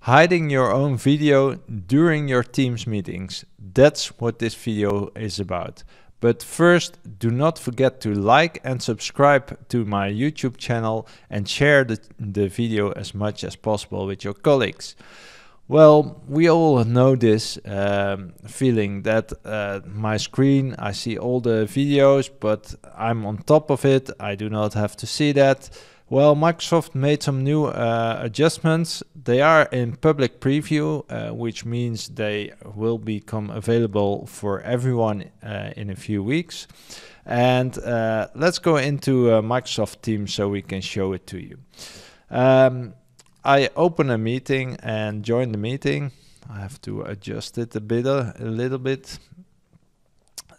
Hiding your own video during your Teams meetings. That's what this video is about. But first, do not forget to like and subscribe to my YouTube channel and share the video as much as possible with your colleagues. Well, we all know this feeling that my screen, I see all the videos, but I'm on top of it. I do not have to see that. Well, Microsoft made some new adjustments. They are in public preview, which means they will become available for everyone in a few weeks. And let's go into Microsoft Teams so we can show it to you. I open a meeting and join the meeting. I have to adjust it a little bit.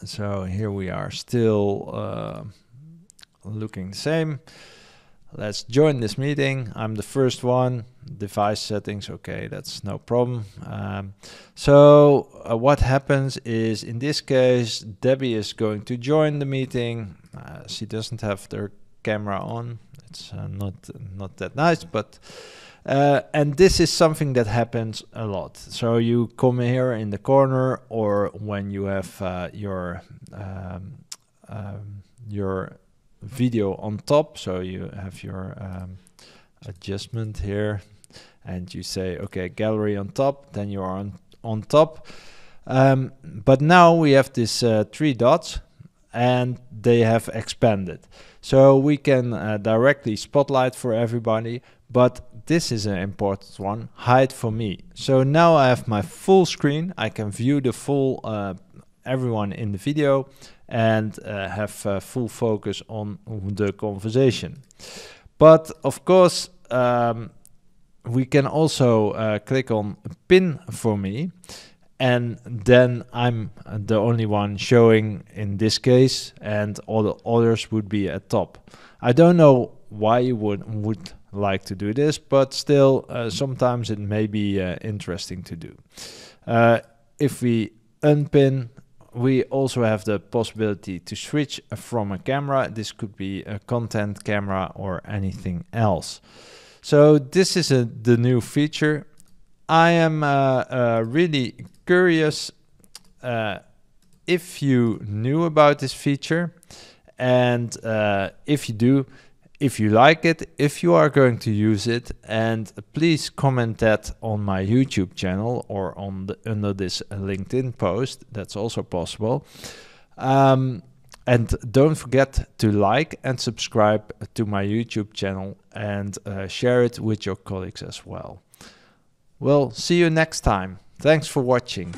So here we are, still looking the same. Let's join this meeting. I'm the first one. Device settings, okay, that's no problem. What happens is, in this case, Debbie is going to join the meeting. She doesn't have her camera on. It's not that nice, but and this is something that happens a lot. So you come here in the corner, or when you have your video on top, so you have your adjustment here, and you say, okay, gallery on top, then you are on top. But now we have this 3 dots, and they have expanded. So we can directly spotlight for everybody, but this is an important one, hide for me. So now I have my full screen. I can view the full everyone in the video and have full focus on the conversation. But of course, we can also click on pin for me, and then I'm the only one showing in this case, and all the others would be at top. I don't know why you would like to do this, but still sometimes it may be interesting to do. If we unpin, we also have the possibility to switch from a camera. This could be a content camera or anything else. So this is the new feature. I am really curious if you knew about this feature, and if you do, if you like it, if you are going to use it, and please comment that on my YouTube channel or on under this LinkedIn post. That's also possible. And don't forget to like and subscribe to my YouTube channel, and share it with your colleagues as well. Well, see you next time. Thanks for watching.